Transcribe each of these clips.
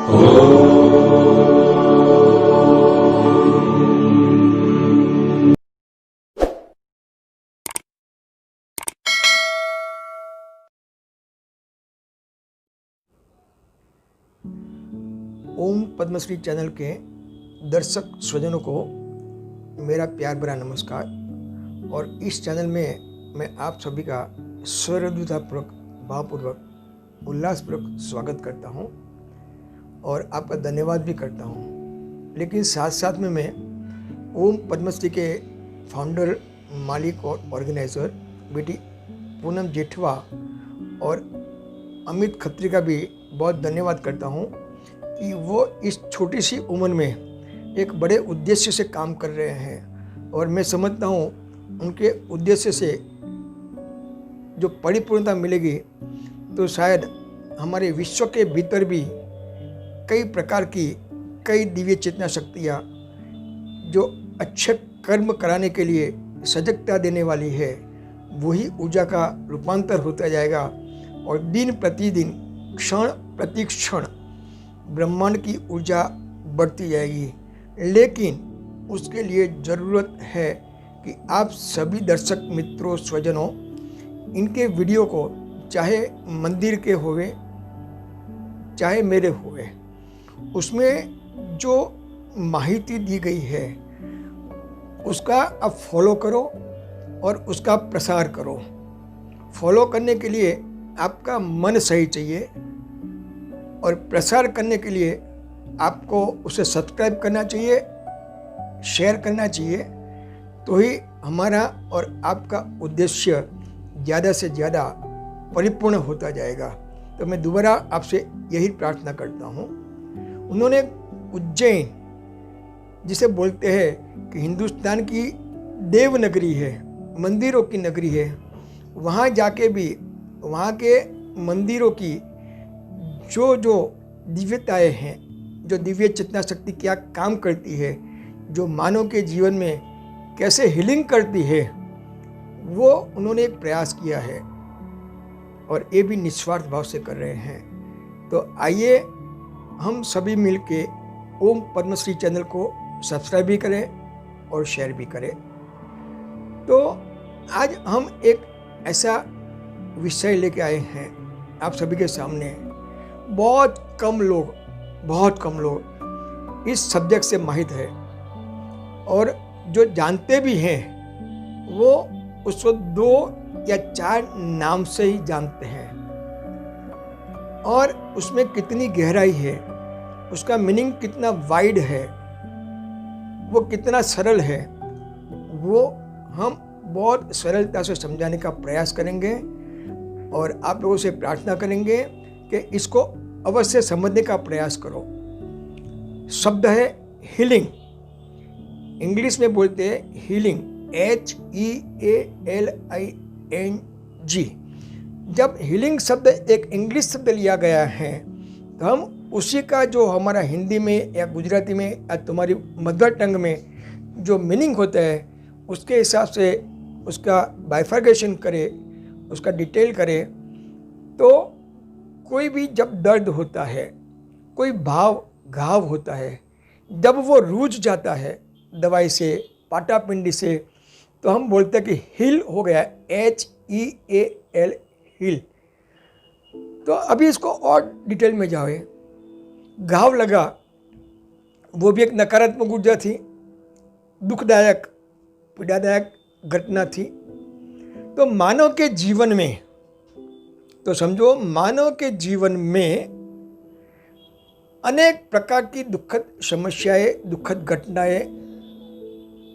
ओम Padmashri channel के दर्शक स्वजनों को मेरा प्यार भरा नमस्कार। और इस चैनल में मैं आप सभी का सहृदयतापूर्वक, भावपूर्वक, उल्लासपूर्वक स्वागत करता हूं और आपका धन्यवाद भी करता हूं। लेकिन साथ साथ में मैं ओम पद्मश्री के फाउंडर, मालिक और ऑर्गेनाइज़र बेटी पूनम जेठवा और अमित खत्री का भी बहुत धन्यवाद करता हूं कि वो इस छोटी सी उम्र में एक बड़े उद्देश्य से काम कर रहे हैं। और मैं समझता हूँ उनके उद्देश्य से जो परिपूर्णता मिलेगी तो शायद हमारे विश्व के भीतर भी कई प्रकार की कई दिव्य चेतना शक्तियाँ जो अच्छे कर्म कराने के लिए सजगता देने वाली है, वही ऊर्जा का रूपांतर होता जाएगा और दिन प्रतिदिन, क्षण प्रति क्षण ब्रह्मांड की ऊर्जा बढ़ती जाएगी। लेकिन उसके लिए ज़रूरत है कि आप सभी दर्शक मित्रों, स्वजनों, इनके वीडियो को चाहे मंदिर के होवे चाहे मेरे होवे, उसमें जो माहिती दी गई है उसका आप फॉलो करो और उसका प्रसार करो। फॉलो करने के लिए आपका मन सही चाहिए और प्रसार करने के लिए आपको उसे सब्सक्राइब करना चाहिए, शेयर करना चाहिए, तो ही हमारा और आपका उद्देश्य ज़्यादा से ज़्यादा परिपूर्ण होता जाएगा। तो मैं दोबारा आपसे यही प्रार्थना करता हूँ। उन्होंने उज्जैन, जिसे बोलते हैं कि हिंदुस्तान की देवनगरी है, मंदिरों की नगरी है, वहाँ जाके भी वहाँ के मंदिरों की जो दिव्यताएं हैं, जो दिव्य चेतना शक्ति क्या काम करती है, जो मानव के जीवन में कैसे हीलिंग करती है, वो उन्होंने एक प्रयास किया है और ये भी निस्वार्थ भाव से कर रहे हैं। तो आइए हम सभी मिलके ओम पद्मश्री चैनल को सब्सक्राइब भी करें और शेयर भी करें। तो आज हम एक ऐसा विषय लेके आए हैं आप सभी के सामने। बहुत कम लोग इस सब्जेक्ट से माहिर है और जो जानते भी हैं वो उसको 2 या 4 नाम से ही जानते हैं। और उसमें कितनी गहराई है, उसका मीनिंग कितना वाइड है, वो कितना सरल है, वो हम बहुत सरलता से समझाने का प्रयास करेंगे और आप लोगों से प्रार्थना करेंगे कि इसको अवश्य समझने का प्रयास करो। शब्द है हीलिंग, इंग्लिश में बोलते हैं हीलिंग, HEALING। जब हीलिंग शब्द एक इंग्लिश शब्द लिया गया है तो हम उसी का जो हमारा हिंदी में या गुजराती में या तुम्हारी मदर टंग में जो मीनिंग होता है उसके हिसाब से उसका बाइफर्गेशन करे, उसका डिटेल करे। तो कोई भी जब दर्द होता है, कोई घाव होता है, जब वो रूझ जाता है दवाई से, पाटापिंडी से, तो हम बोलते हैं कि हील हो गया, HEAL, हील। तो अभी इसको और डिटेल में जाओ। घाव लगा, वो भी एक नकारात्मक ऊर्जा थी, दुखदायक, पीड़ादायक घटना थी। तो मानव के जीवन में, तो समझो मानव के जीवन में अनेक प्रकार की दुखद समस्याएं, दुखद घटनाएं,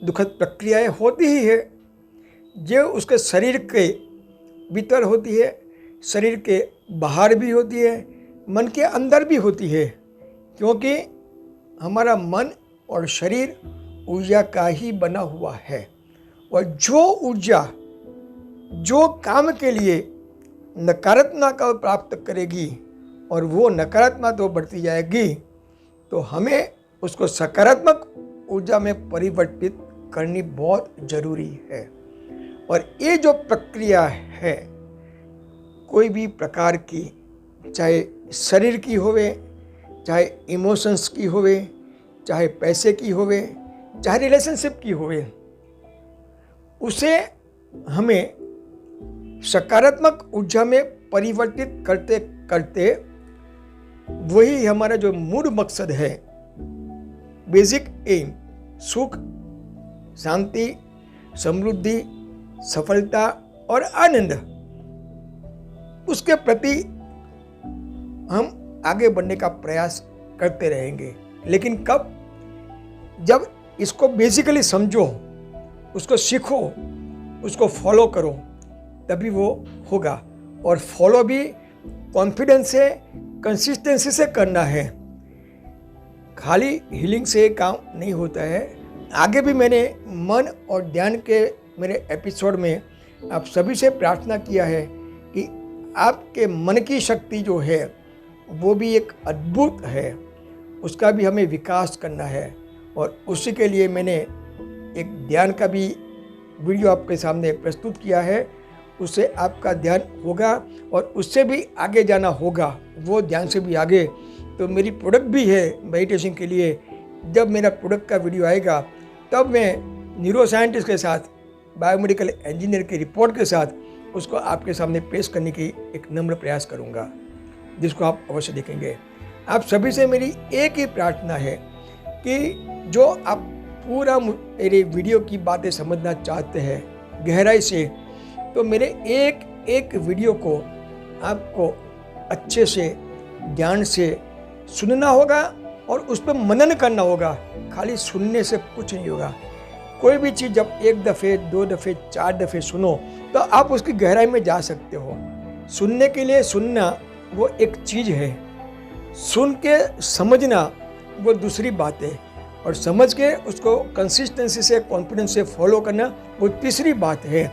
दुखद प्रक्रियाएं होती ही है, जो उसके शरीर के भीतर होती है, शरीर के बाहर भी होती है, मन के अंदर भी होती है। क्योंकि हमारा मन और शरीर ऊर्जा का ही बना हुआ है और जो ऊर्जा जो काम के लिए नकारात्मकता प्राप्त करेगी और वो नकारात्मक तो बढ़ती जाएगी, तो हमें उसको सकारात्मक ऊर्जा में परिवर्तित करनी बहुत ज़रूरी है। और ये जो प्रक्रिया है कोई भी प्रकार की, चाहे शरीर की होवे, चाहे इमोशंस की होवे, चाहे पैसे की होवे, चाहे रिलेशनशिप की होवे, उसे हमें सकारात्मक ऊर्जा में परिवर्तित करते करते वही हमारा जो मूल मकसद है, बेसिक एम, सुख, शांति, समृद्धि, सफलता और आनंद, उसके प्रति हम आगे बढ़ने का प्रयास करते रहेंगे। लेकिन कब? जब इसको बेसिकली समझो, उसको सीखो, उसको फॉलो करो, तभी वो होगा। और फॉलो भी कॉन्फिडेंस से, कंसिस्टेंसी से करना है। खाली हीलिंग से काम नहीं होता है। आगे भी मैंने मन और ध्यान के मेरे एपिसोड में आप सभी से प्रार्थना किया है कि आपके मन की शक्ति जो है वो भी एक अद्भुत है, उसका भी हमें विकास करना है। और उसी के लिए मैंने एक ध्यान का भी वीडियो आपके सामने प्रस्तुत किया है। उससे आपका ध्यान होगा और उससे भी आगे जाना होगा, वो ध्यान से भी आगे। तो मेरी प्रोडक्ट भी है मेडिटेशन के लिए। जब मेरा प्रोडक्ट का वीडियो आएगा तब मैं न्यूरो साइंटिस्ट के साथ, बायोमेडिकल इंजीनियर की रिपोर्ट के साथ उसको आपके सामने पेश करने की एक नम्र प्रयास करूंगा, जिसको आप अवश्य देखेंगे। आप सभी से मेरी एक ही प्रार्थना है कि जो आप पूरा मेरे वीडियो की बातें समझना चाहते हैं गहराई से, तो मेरे एक एक वीडियो को आपको अच्छे से, ध्यान से सुनना होगा और उस पर मनन करना होगा। खाली सुनने से कुछ नहीं होगा। कोई भी चीज़ जब एक दफ़े, दो दफ़े, चार दफ़े सुनो तो आप उसकी गहराई में जा सकते हो। सुनने के लिए सुनना वो एक चीज़ है, सुन के समझना वो दूसरी बात है, और समझ के उसको कंसिस्टेंसी से, कॉन्फिडेंस से फॉलो करना वो तीसरी बात है।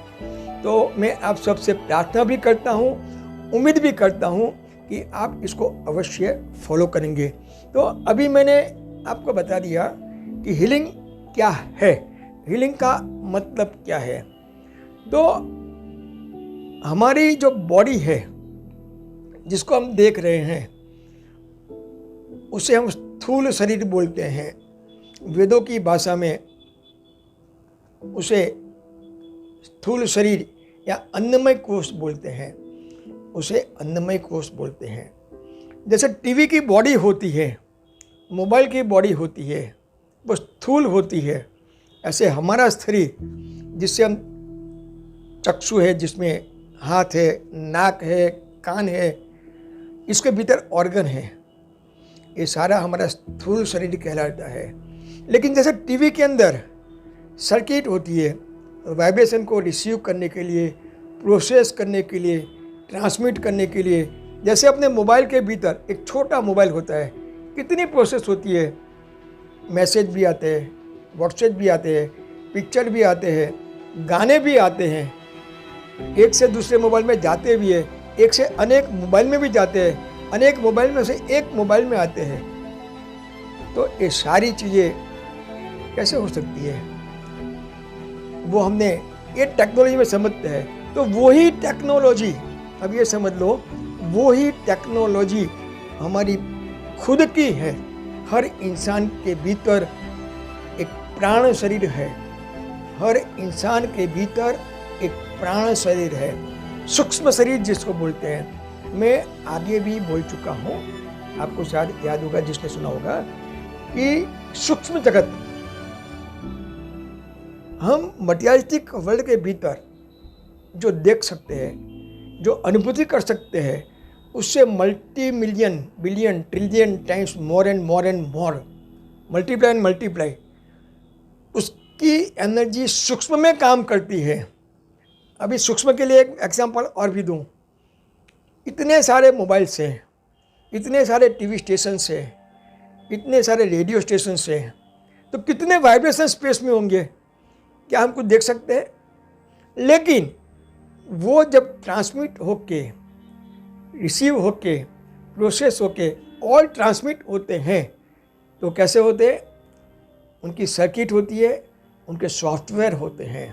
तो मैं आप सबसे प्रार्थना भी करता हूँ, उम्मीद भी करता हूँ कि आप इसको अवश्य फॉलो करेंगे। तो अभी मैंने आपको बता दिया कि हीलिंग क्या है, हीलिंग का मतलब क्या है। तो हमारी जो बॉडी है जिसको हम देख रहे हैं उसे हम स्थूल शरीर बोलते हैं। वेदों की भाषा में उसे स्थूल शरीर या अन्नमय कोश बोलते हैं, उसे अन्नमय कोश बोलते हैं। जैसे टीवी की बॉडी होती है, मोबाइल की बॉडी होती है, वो स्थूल होती है, ऐसे हमारा शरीर जिससे हम चक्षु है, जिसमें हाथ है, नाक है, कान है, इसके भीतर ऑर्गन है, ये सारा हमारा स्थूल शरीर कहलाता है। लेकिन जैसे टीवी के अंदर सर्किट होती है, वाइब्रेशन को रिसीव करने के लिए, प्रोसेस करने के लिए, ट्रांसमिट करने के लिए, जैसे अपने मोबाइल के भीतर एक छोटा मोबाइल होता है, कितनी प्रोसेस होती है। मैसेज भी आते हैं, व्हाट्सएप भी आते हैं, पिक्चर भी आते हैं, गाने भी आते हैं, एक से दूसरे मोबाइल में जाते भी है, एक से अनेक मोबाइल में भी जाते हैं, अनेक मोबाइल में से एक मोबाइल में आते हैं। तो ये सारी चीज़ें कैसे हो सकती है, वो हमने ये टेक्नोलॉजी में समझते हैं। तो वही टेक्नोलॉजी, अब ये समझ लो, वही टेक्नोलॉजी हमारी खुद की है। हर इंसान के भीतर एक प्राण शरीर है, हर इंसान के भीतर एक प्राण शरीर है, सूक्ष्म शरीर जिसको बोलते हैं। मैं आगे भी बोल चुका हूँ, आपको शायद याद होगा जिसने सुना होगा, कि सूक्ष्म जगत, हम मटेरियलिस्टिक वर्ल्ड के भीतर जो देख सकते हैं, जो अनुभूति कर सकते हैं, उससे multi million, billion, trillion times more and more and more, multiply and multiply, उसकी एनर्जी सूक्ष्म में काम करती है। अभी सूक्ष्म के लिए एक एग्जांपल और भी दूं, इतने सारे मोबाइल्स हैं, इतने सारे टीवी स्टेशन हैं, इतने सारे रेडियो स्टेशन हैं, तो कितने वाइब्रेशन स्पेस में होंगे, क्या हम कुछ देख सकते हैं? लेकिन वो जब ट्रांसमिट होके, रिसीव होके, प्रोसेस होके और ट्रांसमिट होते हैं, तो कैसे होते हैं? उनकी सर्किट होती है, उनके सॉफ्टवेयर होते हैं।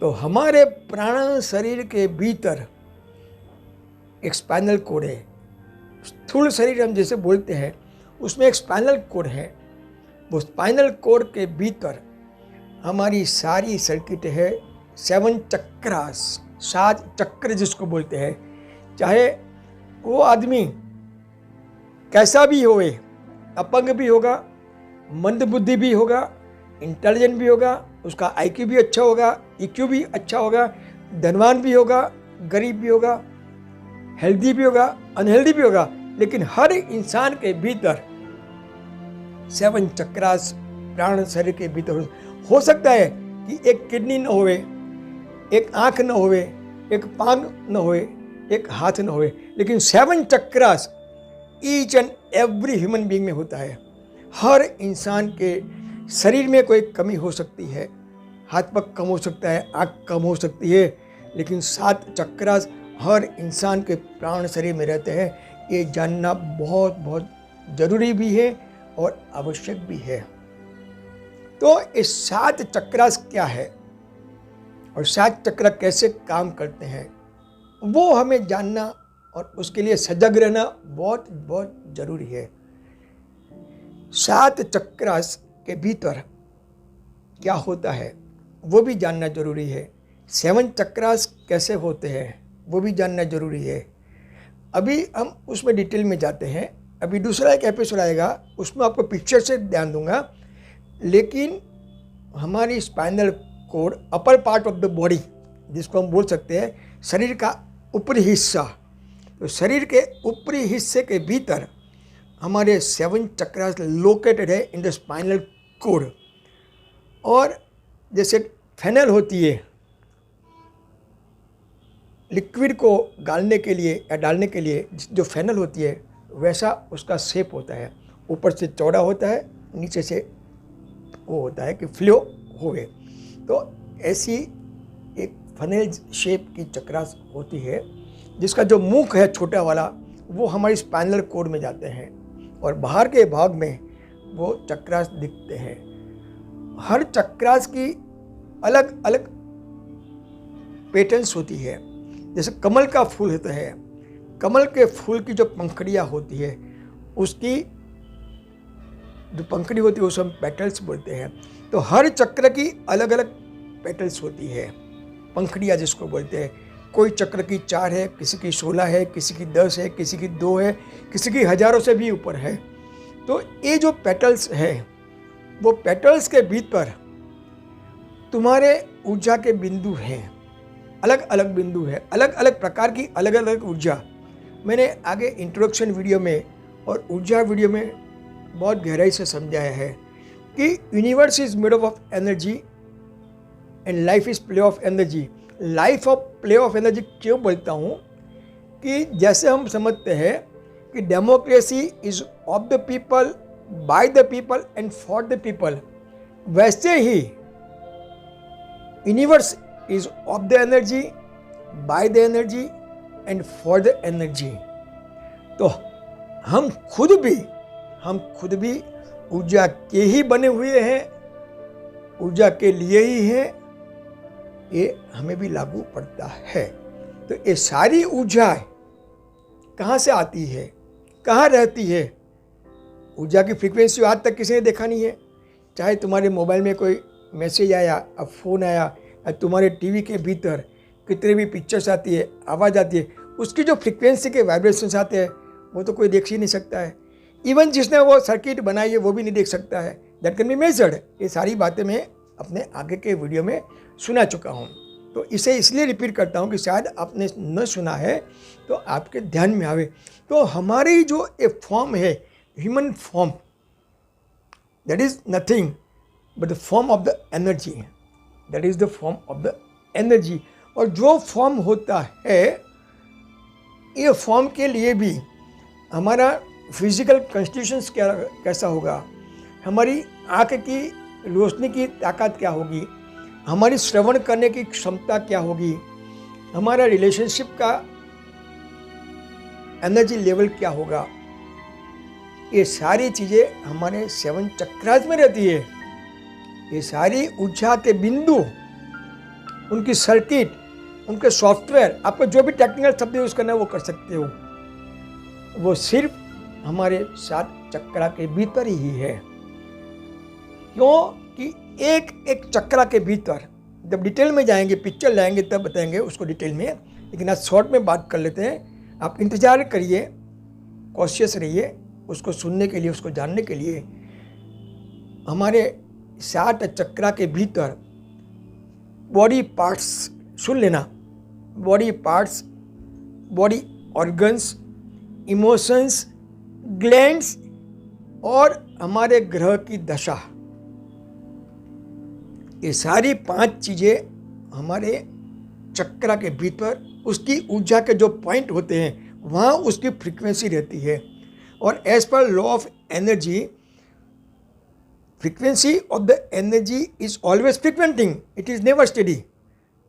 तो हमारे प्राण शरीर के भीतर एक स्पाइनल कोड है, स्थूल शरीर हम जैसे बोलते हैं, उसमें एक स्पाइनल कोड है। वो स्पाइनल कोड के भीतर हमारी सारी सर्किट है, 7 चक्रास, 7 चक्र जिसको बोलते हैं। चाहे वो आदमी कैसा भी होए, अपंग भी होगा, मंद बुद्धि भी होगा, इंटेलिजेंट भी होगा, उसका आईक्यू भी अच्छा होगा, ईक्यू भी अच्छा होगा, धनवान भी होगा, गरीब भी होगा, हेल्दी भी होगा, अनहेल्दी भी होगा, लेकिन हर इंसान के भीतर 7 चक्रास प्राण शरीर के भीतर हो सकता है कि एक किडनी न होवे, एक आंख न होवे, एक पांग न होवे, एक हाथ न होवे, लेकिन 7 chakras each and every human being में होता है। हर इंसान के शरीर में कोई कमी हो सकती है, हाथ पग कम हो सकता है, आँख कम हो सकती है, लेकिन 7 चक्रास हर इंसान के प्राण शरीर में रहते हैं। ये जानना बहुत बहुत जरूरी भी है और आवश्यक भी है। तो ये 7 चक्रास क्या है और 7 चक्र कैसे काम करते हैं, वो हमें जानना और उसके लिए सजग रहना बहुत बहुत जरूरी है। 7 चक्रास के भीतर क्या होता है वो भी जानना जरूरी है। 7 चक्रास कैसे होते हैं वो भी जानना जरूरी है। अभी हम उसमें डिटेल में जाते हैं। अभी दूसरा एक एपिसोड आएगा, उसमें आपको पिक्चर से ध्यान दूंगा। लेकिन हमारी spinal cord, upper part of the body जिसको हम बोल सकते हैं शरीर का ऊपरी हिस्सा, तो शरीर के ऊपरी हिस्से के भीतर हमारे 7 चक्रास लोकेटेड है इन द स्पाइनल कोड। और जैसे फेनल होती है, लिक्विड को गालने के लिए या डालने के लिए जो फेनल होती है, वैसा उसका शेप होता है। ऊपर से चौड़ा होता है, नीचे से वो होता है कि फ्लो होवे। तो ऐसी एक फनेल शेप की चक्रास होती है, जिसका जो मुख है छोटा वाला, वो हमारी स्पाइनल कोड में जाते हैं और बाहर के भाग में वो चक्रास दिखते हैं। हर चक्रास की अलग अलग पैटर्न्स होती है। जैसे कमल का फूल होता है, कमल के फूल की जो पंखड़ियाँ होती है, उसकी जो पंखड़ी होती है उसे हम पेटल्स बोलते हैं। तो हर चक्र की अलग अलग पेटल्स होती है, पंखड़ियाँ जिसको बोलते हैं। कोई चक्र की 4 है, किसी की 16 है, किसी की 10 है, किसी की 2 है, किसी की हजारों से भी ऊपर है। तो ये जो पेटल्स है, वो पेटल्स के भीतर तुम्हारे ऊर्जा के बिंदु हैं, अलग अलग बिंदु है, अलग अलग प्रकार की अलग अलग ऊर्जा। मैंने आगे इंट्रोडक्शन वीडियो में और ऊर्जा वीडियो में बहुत गहराई से समझाया है कि universe is made of energy and life is play of energy. Life of play of energy क्यों बोलता हूँ कि जैसे हम समझते हैं कि democracy is of the people, by the people and for the people, वैसे ही universe is of the energy, by the energy and for the energy. तो हम खुद भी ऊर्जा के ही बने हुए हैं, ऊर्जा के लिए ही हैं, ये हमें भी लागू पड़ता है। तो ये सारी ऊर्जा कहाँ से आती है, कहाँ रहती है? ऊर्जा की फ्रीक्वेंसी आज तक किसी ने देखा नहीं है। चाहे तुम्हारे मोबाइल में कोई मैसेज आया, अब फ़ोन आया, या तुम्हारे टीवी के भीतर कितने भी पिक्चर्स आती है, आवाज़ आती है, उसकी जो फ्रीक्वेंसी के वाइब्रेशंस आते हैं वो तो कोई देख ही नहीं सकता है। इवन जिसने वो सर्किट बनाई है वो भी नहीं देख सकता है। That can be measured. ये सारी बातें मैं अपने आगे के वीडियो में सुना चुका हूँ, तो इसे इसलिए रिपीट करता हूँ कि शायद आपने न सुना है तो आपके ध्यान में आवे। तो हमारी जो एक फॉर्म है, human form, that is nothing but the form of the energy, that is the form of the energy. और जो फॉर्म होता है, ये फॉर्म के लिए भी हमारा फिजिकल कंस्टिट्यूशंस कैसा होगा, हमारी आँख की रोशनी की ताकत क्या होगी, हमारी श्रवण करने की क्षमता क्या होगी, हमारा रिलेशनशिप का एनर्जी लेवल क्या होगा, ये सारी चीज़ें हमारे 7 चक्रास में रहती है। ये सारी ऊर्जा के बिंदु, उनकी सर्किट, उनके सॉफ्टवेयर, आपको जो भी टेक्निकल शब्द यूज़ करना है वो कर सकते हो, वो सिर्फ हमारे 7 चक्रा के भीतर ही है। क्यों कि एक एक चक्रा के भीतर, जब डिटेल में जाएंगे, पिक्चर लाएंगे तब बताएंगे उसको डिटेल में, लेकिन आज शॉर्ट में बात कर लेते हैं। आप इंतज़ार करिए, कॉशियस रहिए उसको सुनने के लिए, उसको जानने के लिए। हमारे 7 चक्रा के भीतर बॉडी पार्ट्स सुन लेना, body parts, body organs, emotions, glands और हमारे ग्रह की दशा, ये सारी 5 चीज़ें हमारे चक्रा के भीतर, उसकी ऊर्जा के जो पॉइंट होते हैं वहाँ उसकी फ्रीक्वेंसी रहती है। और as per law of energy, frequency of the energy is always frequenting, it is never steady,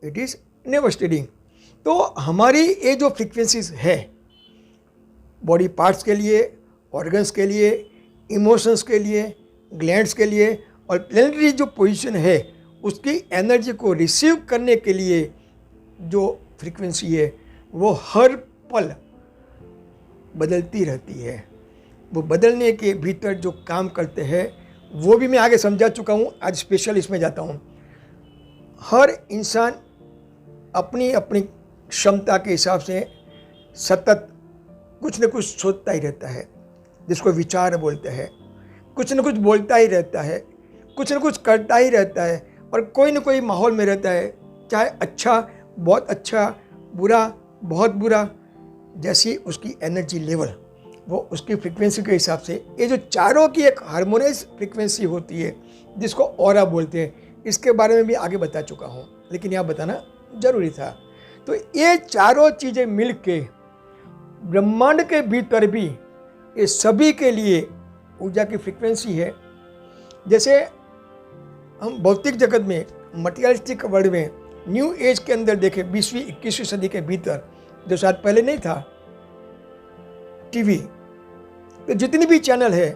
it is never steady. तो हमारी ये जो फ्रीक्वेंसीज है बॉडी पार्ट्स के लिए, ऑर्गन्स के लिए, इमोशंस के लिए, ग्लैंड्स के लिए, और प्लेनेटरी जो पोजीशन है उसकी एनर्जी को रिसीव करने के लिए जो फ्रीक्वेंसी है वो हर पल बदलती रहती है। वो बदलने के भीतर जो काम करते हैं वो भी मैं आगे समझा चुका हूँ, आज स्पेशल इसमें जाता हूँ। हर इंसान अपनी अपनी क्षमता के हिसाब से सतत कुछ न कुछ सोचता ही रहता है, जिसको विचार बोलते हैं। कुछ न कुछ बोलता ही रहता है, कुछ न कुछ करता ही रहता है, और कोई न कोई माहौल में रहता है, चाहे अच्छा, बहुत अच्छा, बुरा, बहुत बुरा। जैसी उसकी एनर्जी लेवल, वो उसकी फ्रीक्वेंसी के हिसाब से, ये जो चारों की एक हार्मोनियस फ्रीक्वेंसी होती है जिसको ऑरा बोलते हैं, इसके बारे में भी आगे बता चुका हूँ, लेकिन यहाँ बताना जरूरी था। तो ये चारों चीज़ें मिल के ब्रह्मांड के भीतर भी ये सभी के लिए ऊर्जा की फ्रीक्वेंसी है। जैसे हम भौतिक जगत में, मटेरियलिस्टिक वर्ल्ड में, न्यू एज के अंदर देखें, 20वीं 21वीं सदी के भीतर, जो शायद पहले नहीं था, टीवी, तो जितनी भी चैनल है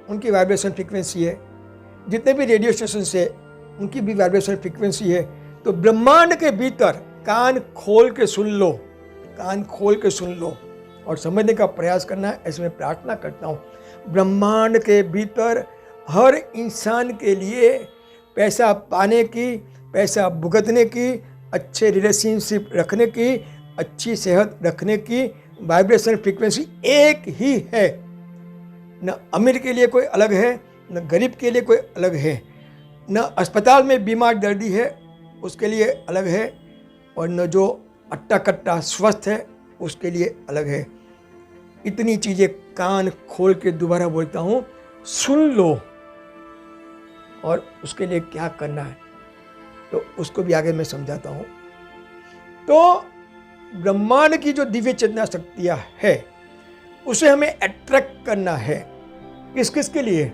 उनकी वाइब्रेशन फ्रीक्वेंसी है, जितने भी रेडियो स्टेशन है उनकी भी वाइब्रेशन फ्रीक्वेंसी है। तो ब्रह्मांड के भीतर कान खोल के सुन लो, कान खोल के सुन लो और समझने का प्रयास करना, ऐसे मैं प्रार्थना करता हूँ। ब्रह्मांड के भीतर हर इंसान के लिए पैसा पाने की, पैसा भुगतने की, अच्छे रिलेशनशिप रखने की, अच्छी सेहत रखने की वाइब्रेशन फ्रीक्वेंसी एक ही है। न अमीर के लिए कोई अलग है, न गरीब के लिए कोई अलग है, न अस्पताल में बीमार दर्दी है उसके लिए अलग है, और न जो अट्टा कट्टा स्वस्थ है उसके लिए अलग है। इतनी चीज़ें कान खोल के दोबारा बोलता हूँ, सुन लो। और उसके लिए क्या करना है तो उसको भी आगे मैं समझाता हूँ। तो ब्रह्मांड की जो दिव्य चेतना शक्तियाँ है उसे हमें अट्रैक्ट करना है। किस किस के लिए?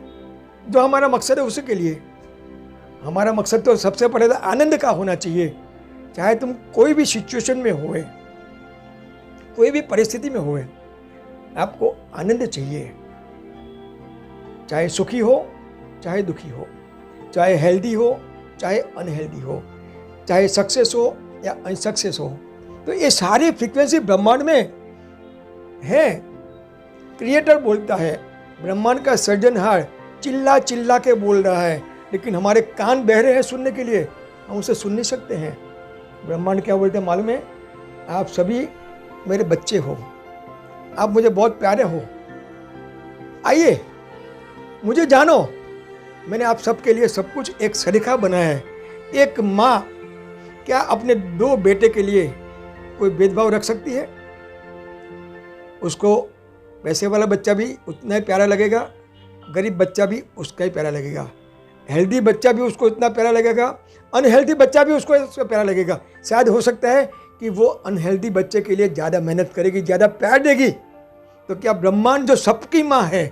जो हमारा मकसद है उसी के लिए। हमारा मकसद तो सबसे पहले तो आनंद का होना चाहिए। चाहे तुम कोई भी सिचुएशन में होए, कोई भी परिस्थिति में होए, आपको आनंद चाहिए। चाहे सुखी हो, चाहे दुखी हो, चाहे हेल्दी हो, चाहे अनहेल्दी हो, चाहे सक्सेस हो या अनसक्सेस हो। तो ये सारी फ्रीक्वेंसी ब्रह्मांड में है। क्रिएटर बोलता है, ब्रह्मांड का सृजनहार चिल्ला चिल्ला के बोल रहा है, लेकिन हमारे कान बहरे हैं सुनने के लिए, हम उसे सुन नहीं सकते हैं। ब्रह्मांड क्या बोलते हैं मालूम है? आप सभी मेरे बच्चे हो, आप मुझे बहुत प्यारे हो, आइए मुझे जानो। मैंने आप सबके लिए सब कुछ एक सलीका बनाया है। एक माँ क्या अपने 2 बेटे के लिए कोई भेदभाव रख सकती है? उसको पैसे वाला बच्चा भी उतना ही प्यारा लगेगा, गरीब बच्चा भी उसका ही प्यारा लगेगा, हेल्दी बच्चा भी उसको इतना प्यारा लगेगा, अनहेल्दी बच्चा भी उसको प्यारा लगेगा। शायद हो सकता है कि वो अनहेल्दी बच्चे के लिए ज़्यादा मेहनत करेगी, ज़्यादा प्यार देगी। तो क्या ब्रह्मांड जो सबकी माँ है,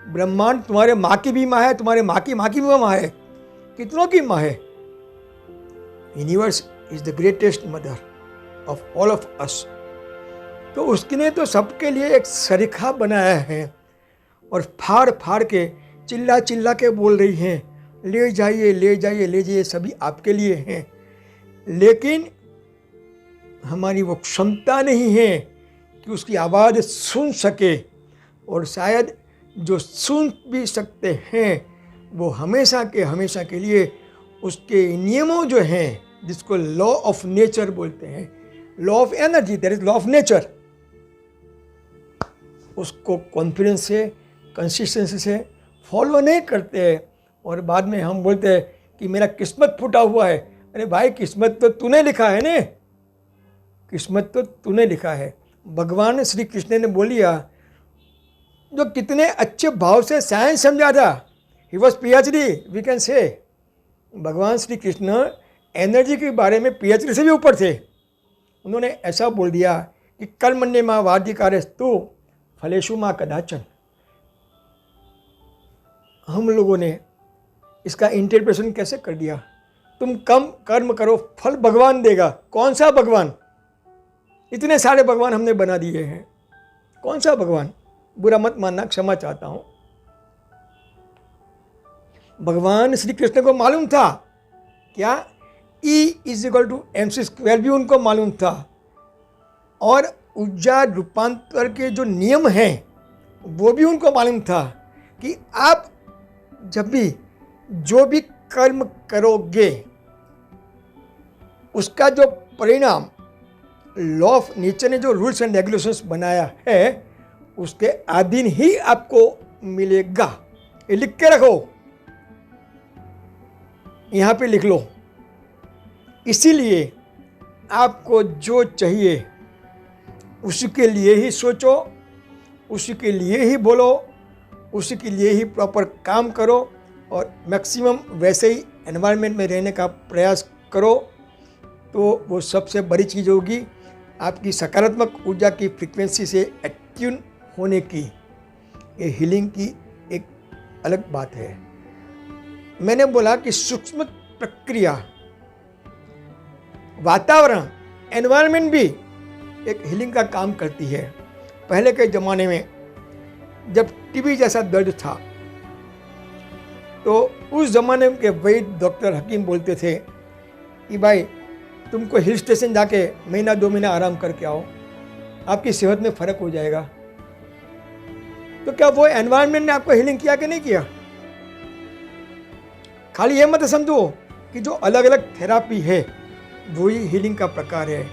ब्रह्मांड तुम्हारे माँ की भी माँ है, तुम्हारे माँ की भी माँ है, कितनों की माँ है? Universe is the greatest mother of all of us. तो उसने तो सबके लिए एक सरीखा बनाया है और फाड़ फाड़ के चिल्ला चिल्ला के बोल रही हैं, ले जाइए ले जाइए ले जाइए, सभी आपके लिए हैं। लेकिन हमारी वो क्षमता नहीं है कि उसकी आवाज़ सुन सके। और शायद जो सुन भी सकते हैं वो हमेशा के लिए उसके नियमों जो हैं, जिसको लॉ ऑफ नेचर बोलते हैं, law of energy, that is law of nature, उसको कॉन्फिडेंस से, कंसिस्टेंसी से फॉलो नहीं करते हैं। और बाद में हम बोलते हैं कि मेरा किस्मत फूटा हुआ है। अरे भाई, किस्मत तो तूने लिखा है ने, किस्मत तो तूने लिखा है। भगवान श्री कृष्ण ने बोलिया, जो कितने अच्छे भाव से साइंस समझा था, he was PhD, we can say. भगवान श्री कृष्ण एनर्जी के बारे में PhD से भी ऊपर थे। उन्होंने ऐसा बोल दिया कि कर्मण्य मां वाधिकारस्तु फलेषु मां कदाचन। हम लोगों ने इसका इंटरप्रिटेशन कैसे कर दिया, तुम कम कर्म करो फल भगवान देगा। कौन सा भगवान? इतने सारे भगवान हमने बना दिए हैं, कौन सा भगवान? बुरा मत मानना, क्षमा चाहता हूं। भगवान श्री कृष्ण को मालूम था क्या? E=mc² भी उनको मालूम था। और ऊर्जा रूपांतर के जो नियम हैं वो भी उनको मालूम था कि आप जब भी जो भी कर्म करोगे उसका जो परिणाम लॉ ऑफ नेचर ने जो रूल्स एंड रेगुलेशंस बनाया है उसके अधीन ही आपको मिलेगा। ये लिख के रखो, यहाँ पे लिख लो। इसीलिए आपको जो चाहिए उसी के लिए ही सोचो, उसी के लिए ही बोलो, उसी के लिए ही प्रॉपर काम करो और मैक्सिमम वैसे ही एनवायरनमेंट में रहने का प्रयास करो। तो वो सबसे बड़ी चीज़ होगी आपकी सकारात्मक ऊर्जा की फ्रीक्वेंसी से एट्यून होने की। ये हीलिंग की एक अलग बात है। मैंने बोला कि सूक्ष्म प्रक्रिया, वातावरण, एनवायरनमेंट भी एक हीलिंग का काम करती है। पहले के ज़माने में जब टीबी जैसा दर्द था तो उस ज़माने के वैद्य डॉक्टर हकीम बोलते थे कि भाई तुमको हिल स्टेशन जाके महीना 2 महीना आराम करके आओ, आपकी सेहत में फ़र्क हो जाएगा। तो क्या वो एनवायरनमेंट ने आपको हीलिंग किया कि नहीं किया? खाली ये मत समझो कि जो अलग अलग थेरापी है वही हीलिंग का प्रकार है।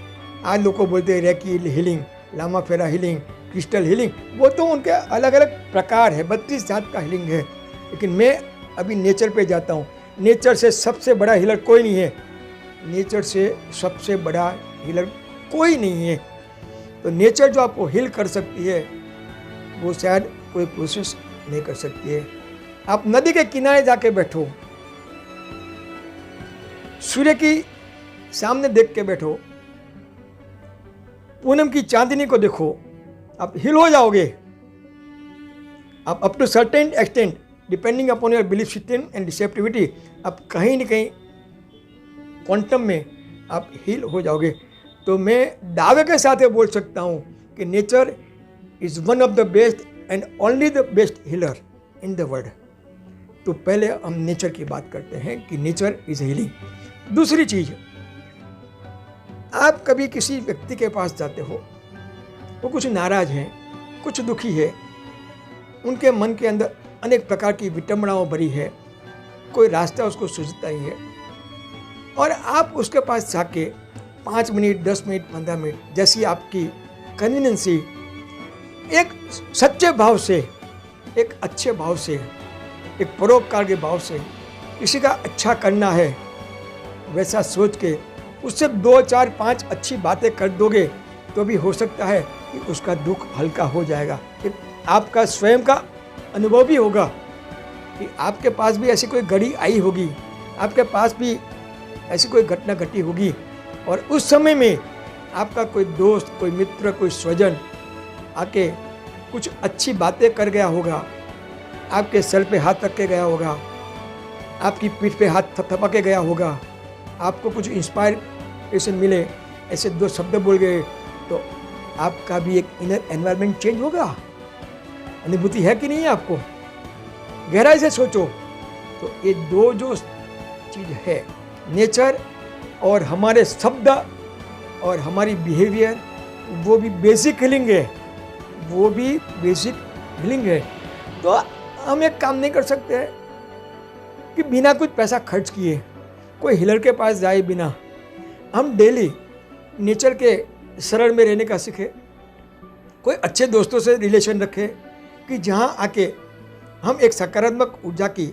आज लोग को बोलते हैं recce healing, Lama Fera healing, crystal healing, वो तो उनके अलग अलग प्रकार है, 32 जात का हीलिंग है। लेकिन मैं अभी नेचर पे जाता हूँ। नेचर से सबसे बड़ा हीलर कोई नहीं है, नेचर से सबसे बड़ा हीलर कोई नहीं है। तो नेचर जो आपको हील कर सकती है वो शायद कोई प्रोसेस नहीं कर सकती है। आप नदी के किनारे जाके बैठो, सूर्य की सामने देख के बैठो, पूनम की चांदनी को देखो, आप हिल हो जाओगे। आप up to certain extent depending upon your belief system and receptivity, आप कहीं न कहीं क्वांटम में आप हील हो जाओगे। तो मैं दावे के साथ ये बोल सकता हूँ कि nature is one of the best and only the best healer in the world. तो पहले हम नेचर की बात करते हैं कि नेचर इज़ हीलिंग। दूसरी चीज़, आप कभी किसी व्यक्ति के पास जाते हो, वो कुछ नाराज हैं, कुछ दुखी है, उनके मन के अंदर अनेक प्रकार की विटंबनाओं भरी है, कोई रास्ता उसको सूझता ही है, और आप उसके पास जाके 5 मिनट, 10 मिनट, 15 मिनट, जैसी आपकी कन्वीनियंसी, एक सच्चे भाव से, एक अच्छे भाव से, एक परोपकार के भाव से किसी का अच्छा करना है, वैसा सोच के उससे 2, 4, 5 अच्छी बातें कर दोगे तो भी हो सकता है कि उसका दुख हल्का हो जाएगा। कि आपका स्वयं का अनुभव भी होगा कि आपके पास भी ऐसी कोई घड़ी आई होगी, आपके पास भी ऐसी कोई घटना घटी होगी, और उस समय में आपका कोई दोस्त, कोई मित्र, कोई स्वजन आके कुछ अच्छी बातें कर गया होगा, आपके सर पे हाथ रख के गया होगा, आपकी पीठ पे हाथ थपथपा के गया होगा, आपको कुछ इंस्पायरेशन मिले, ऐसे 2 शब्द बोल गए, तो आपका भी एक इनर एनवायरनमेंट चेंज होगा। अनुभूति है कि नहीं है आपको? गहराई से सोचो। तो ये 2 जो चीज़ है, नेचर और हमारे शब्द और हमारी बिहेवियर, वो भी बेसिक हीलिंग है, वो भी बेसिक हीलिंग है। तो हम एक काम नहीं कर सकते हैं कि बिना कुछ पैसा खर्च किए कोई हीलर के पास जाए बिना हम डेली नेचर के शरण में रहने का सीखे, कोई अच्छे दोस्तों से रिलेशन रखे कि जहाँ आके हम एक सकारात्मक ऊर्जा की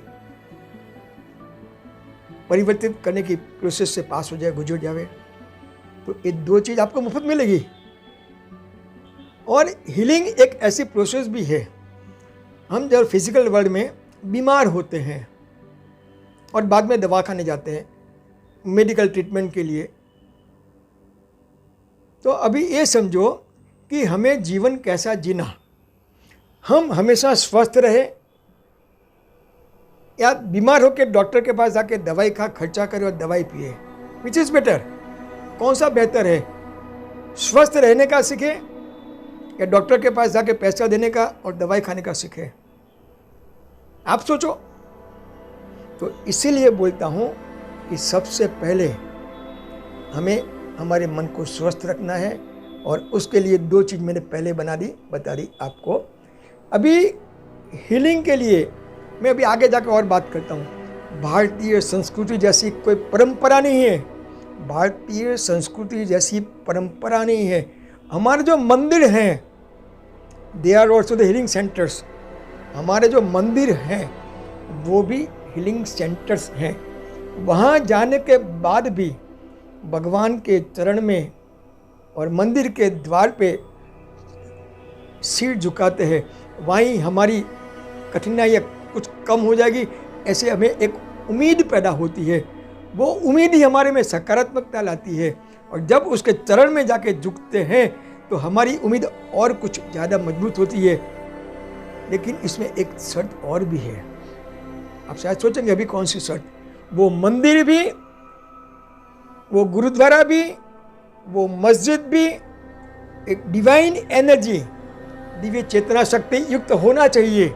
परिवर्तित करने की प्रोसेस से पास हो जाए, गुजर जाए। तो ये दो चीज़ आपको मुफ्त मिलेगी। और हीलिंग एक ऐसी प्रोसेस भी है, हम जब फिजिकल वर्ल्ड में बीमार होते हैं और बाद में दवाखाने जाते हैं मेडिकल ट्रीटमेंट के लिए, तो अभी ये समझो कि हमें जीवन कैसा जीना, हम हमेशा स्वस्थ रहे या बीमार होकर डॉक्टर के पास जाके दवाई खा खर्चा करे और दवाई पिए, विच इज़ बेटर? कौन सा बेहतर है? स्वस्थ रहने का सीखे या डॉक्टर के पास जाके पैसा देने का और दवाई खाने का सीखे? आप सोचो। तो इसीलिए बोलता हूँ कि सबसे पहले हमें हमारे मन को स्वस्थ रखना है और उसके लिए दो चीज़ मैंने पहले बता दी आपको। अभी हीलिंग के लिए मैं अभी आगे जाकर और बात करता हूँ। भारतीय संस्कृति जैसी कोई परंपरा नहीं है, भारतीय संस्कृति जैसी परंपरा नहीं है। हमारे जो मंदिर हैं, they are also the healing centres. हमारे जो मंदिर हैं वो भी हीलिंग सेंटर्स हैं। वहाँ जाने के बाद भी भगवान के चरण में और मंदिर के द्वार पे सिर झुकाते हैं, वहीं हमारी कठिनाइयाँ कुछ कम हो जाएगी, ऐसे हमें एक उम्मीद पैदा होती है। वो उम्मीद ही हमारे में सकारात्मकता लाती है और जब उसके चरण में जाके झुकते हैं तो हमारी उम्मीद और कुछ ज़्यादा मजबूत होती है। लेकिन इसमें एक शर्त और भी है। आप शायद सोचेंगे अभी कौन सी शर्त? वो मंदिर भी, वो गुरुद्वारा भी, वो मस्जिद भी एक डिवाइन एनर्जी, दिव्य चेतना शक्ति युक्त होना चाहिए।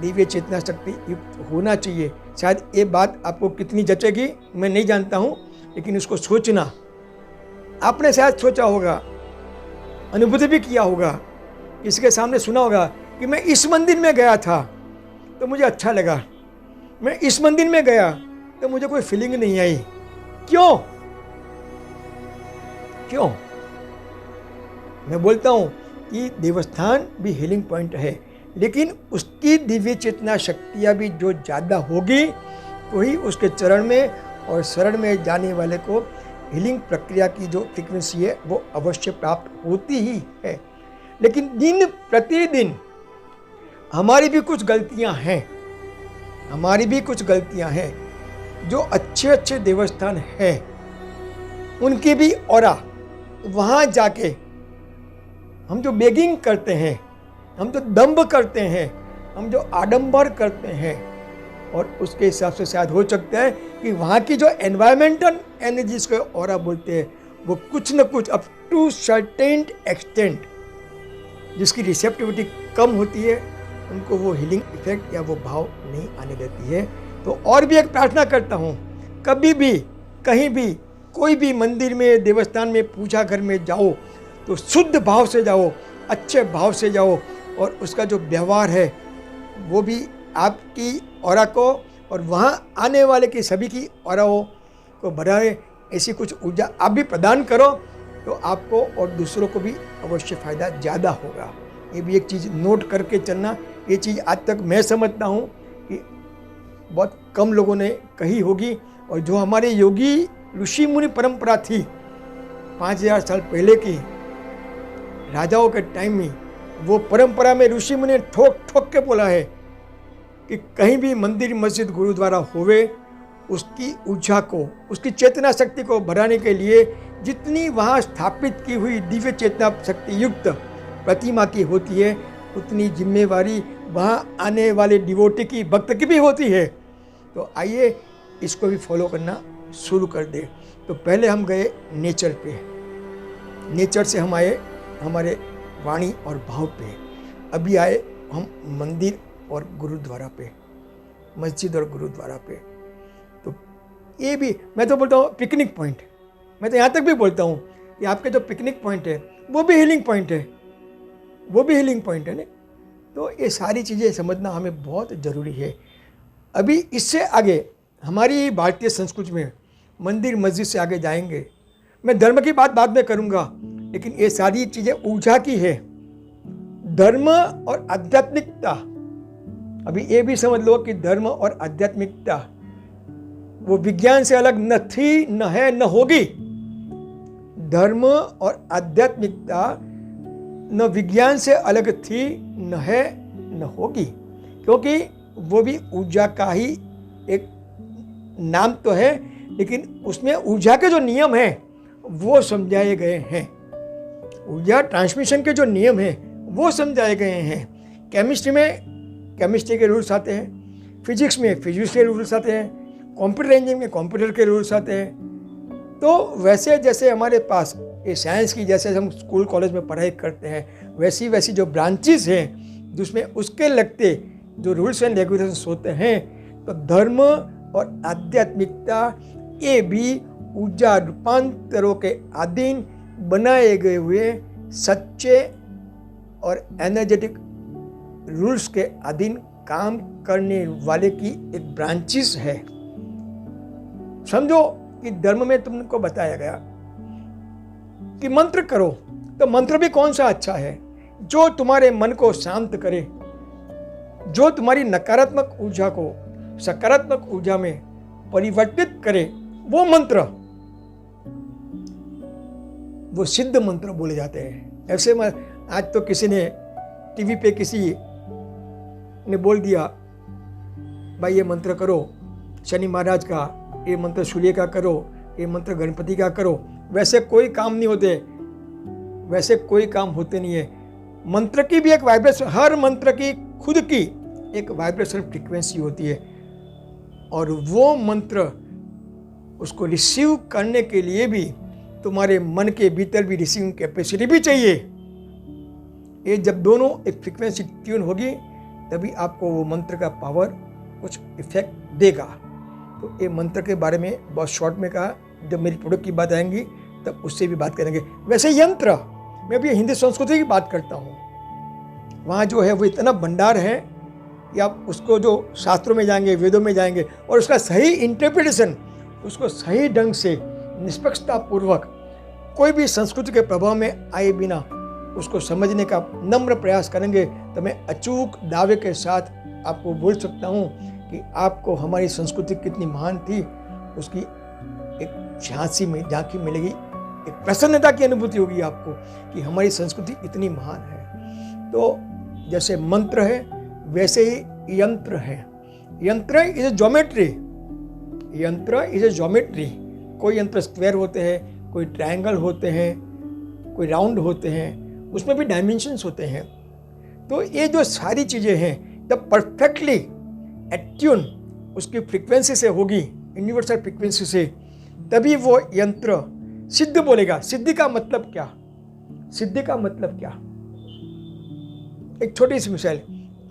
दिव्य चेतना शक्ति युक्त होना चाहिए। शायद ये बात आपको कितनी जचेगी मैं नहीं जानता हूँ, लेकिन उसको सोचना। आपने शायद सोचा होगा, अनुभूति भी किया होगा, किसी के सामने सुना होगा कि मैं इस मंदिर में गया था तो मुझे अच्छा लगा, मैं इस मंदिर में गया तो मुझे कोई फीलिंग नहीं आई। क्यों? मैं बोलता हूँ कि देवस्थान भी हीलिंग पॉइंट है, लेकिन उसकी दिव्य चेतना शक्तियाँ भी जो ज़्यादा होगी तो ही उसके चरण में और शरण में जाने वाले को हीलिंग प्रक्रिया की जो फ्रीक्वेंसी है वो अवश्य प्राप्त होती ही है। लेकिन दिन प्रतिदिन हमारी भी कुछ गलतियां हैं, जो अच्छे अच्छे देवस्थान हैं उनकी भी ऑरा, वहाँ जाके हम जो बेगिंग करते हैं, हम जो दंभ करते हैं, हम जो आडंबर करते हैं, और उसके हिसाब से शायद हो सकता है कि वहाँ की जो एनवायरमेंटल एनर्जीज को ऑरा बोलते हैं वो कुछ न कुछ अप टू सर्टेन एक्सटेंट जिसकी रिसेप्टिविटी कम होती है, उनको वो हीलिंग इफेक्ट या वो भाव नहीं आने देती है। तो और भी एक प्रार्थना करता हूँ, कभी भी कहीं भी कोई भी मंदिर में, देवस्थान में, पूजा घर में जाओ तो शुद्ध भाव से जाओ, अच्छे भाव से जाओ, और उसका जो व्यवहार है वो भी आपकी ऑरा को और वहाँ आने वाले की सभी की ऑराओं को बढ़ाए। ऐसी कुछ ऊर्जा आप भी प्रदान करो तो आपको और दूसरों को भी अवश्य फ़ायदा ज़्यादा होगा। ये भी एक चीज़ नोट करके चलना। ये चीज़ आज तक मैं समझता हूँ कि बहुत कम लोगों ने कही होगी, और जो हमारे योगी ऋषि मुनि परंपरा थी 5000 साल पहले की राजाओं के टाइम में, वो परंपरा में ऋषि मुनि ने ठोक ठोक के बोला है कि कहीं भी मंदिर, मस्जिद, गुरुद्वारा होवे, उसकी ऊर्जा को, उसकी चेतना शक्ति को बढ़ाने के लिए जितनी वहाँ स्थापित की हुई दिव्य चेतना शक्ति युक्त प्रतिमा की होती है, उतनी जिम्मेवारी वहाँ आने वाले डिवोटी की, भक्त की भी होती है। तो आइए इसको भी फॉलो करना शुरू कर दे। तो पहले हम गए नेचर पे, नेचर से हम आए हमारे वाणी और भाव पे, अभी आए हम मंदिर और गुरुद्वारा पे, मस्जिद और गुरुद्वारा पे। तो ये भी मैं तो बोलता हूँ पिकनिक पॉइंट, मैं तो यहाँ तक भी बोलता हूँ कि आपके जो पिकनिक पॉइंट है वो भी हीलिंग पॉइंट है, वो भी हीलिंग पॉइंट है ना। तो ये सारी चीज़ें समझना हमें बहुत ज़रूरी है। अभी इससे आगे हमारी भारतीय संस्कृति में मंदिर मस्जिद से आगे जाएंगे। मैं धर्म की बात बाद में करूँगा, लेकिन ये सारी चीज़ें ऊर्जा की है। धर्म और आध्यात्मिकता, अभी ये भी समझ लो कि धर्म और आध्यात्मिकता वो विज्ञान से अलग न थी, न है, न होगी। धर्म और आध्यात्मिकता न विज्ञान से अलग थी, न है, न होगी, क्योंकि वो भी ऊर्जा का ही एक नाम तो है, लेकिन उसमें ऊर्जा के जो नियम हैं वो समझाए गए हैं। ऊर्जा ट्रांसमिशन के जो नियम हैं वो समझाए गए हैं। केमिस्ट्री में केमिस्ट्री के रूल्स आते हैं, फिजिक्स में फिजिक्स के रूल्स आते हैं, कंप्यूटर इंजीनियरिंग में कंप्यूटर के रूल्स आते हैं। तो वैसे जैसे हमारे पास ये साइंस की जैसे हम स्कूल कॉलेज में पढ़ाई करते हैं, वैसी वैसी जो ब्रांचेस हैं जिसमें उसके लगते जो रूल्स एंड रेगुलेशंस होते हैं, तो धर्म और आध्यात्मिकता ये भी ऊर्जा रूपांतरों के अधीन बनाए गए हुए सच्चे और एनर्जेटिक रूल्स के अधीन काम करने वाले की एक ब्रांचेस है। समझो कि धर्म में तुमको बताया गया कि मंत्र करो, तो मंत्र भी कौन सा अच्छा है? जो तुम्हारे मन को शांत करे, जो तुम्हारी नकारात्मक ऊर्जा को सकारात्मक ऊर्जा में परिवर्तित करे, वो मंत्र, वो सिद्ध मंत्र बोले जाते हैं। ऐसे में आज तो किसी ने टीवी पे किसी ने बोल दिया, भाई ये मंत्र करो शनि महाराज का, ये मंत्र सूर्य का करो, ये मंत्र गणपति का करो। वैसे कोई काम नहीं होते, वैसे कोई काम होते नहीं है। मंत्र की भी एक वाइब्रेशन, हर मंत्र की खुद की एक वाइब्रेशन फ्रीक्वेंसी होती है, और वो मंत्र उसको रिसीव करने के लिए भी तुम्हारे मन के भीतर भी रिसीविंग कैपेसिटी भी चाहिए। ये जब दोनों एक फ्रीक्वेंसी ट्यून होगी तभी आपको वो मंत्र का पावर कुछ इफेक्ट देगा। तो ये मंत्र के बारे में बहुत शॉर्ट में कहा, जब मेरी प्रोडक्ट की बात आएंगी तब उससे भी बात करेंगे। वैसे यंत्र, मैं भी हिंदी संस्कृति की बात करता हूँ, वहाँ जो है वो इतना भंडार है कि आप उसको जो शास्त्रों में जाएंगे, वेदों में जाएंगे, और उसका सही इंटरप्रिटेशन, उसको सही ढंग से निष्पक्षता पूर्वक कोई भी संस्कृति के प्रभाव में आए बिना उसको समझने का नम्र प्रयास करेंगे, तो मैं अचूक दावे के साथ आपको बोल सकता हूँ कि आपको हमारी संस्कृति कितनी महान थी उसकी एक झांकी मिलेगी, एक प्रसन्नता की अनुभूति होगी आपको कि हमारी संस्कृति इतनी महान है। तो जैसे मंत्र है वैसे ही यंत्र है। यंत्र इज ए ज्योमेट्री, यंत्र इज ए ज्योमेट्री। कोई यंत्र स्क्वायर होते हैं, कोई ट्रायंगल होते हैं, कोई राउंड होते हैं, उसमें भी डायमेंशंस होते हैं। तो ये जो सारी चीज़ें हैं जब परफेक्टली एट्यून उसकी फ्रीक्वेंसी से होगी, यूनिवर्सल फ्रीक्वेंसी से, तभी वो यंत्र सिद्ध बोलेगा। सिद्धि का मतलब क्या? सिद्धि का मतलब क्या? एक छोटी सी मिसाल,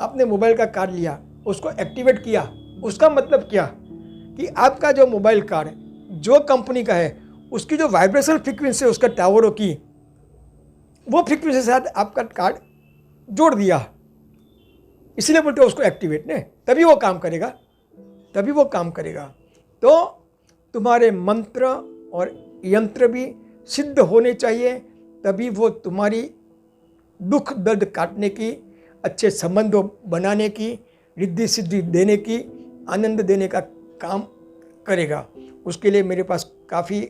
आपने मोबाइल का कार्ड लिया, उसको एक्टिवेट किया, उसका मतलब क्या कि आपका जो मोबाइल कार्ड जो कंपनी का है उसकी जो वाइब्रेशन फ्रीक्वेंसी है उसका टावरों की, वो फ्रीक्वेंसी के साथ आपका कार्ड जोड़ दिया, इसलिए बोलते हैं उसको एक्टिवेट ने, तभी वो काम करेगा, तभी वो काम करेगा। तो तुम्हारे मंत्र और यंत्र भी सिद्ध होने चाहिए, तभी वो तुम्हारी दुख दर्द काटने की, अच्छे संबंधों बनाने की, रिद्धि सिद्धि देने की, आनंद देने का काम करेगा। उसके लिए मेरे पास काफ़ी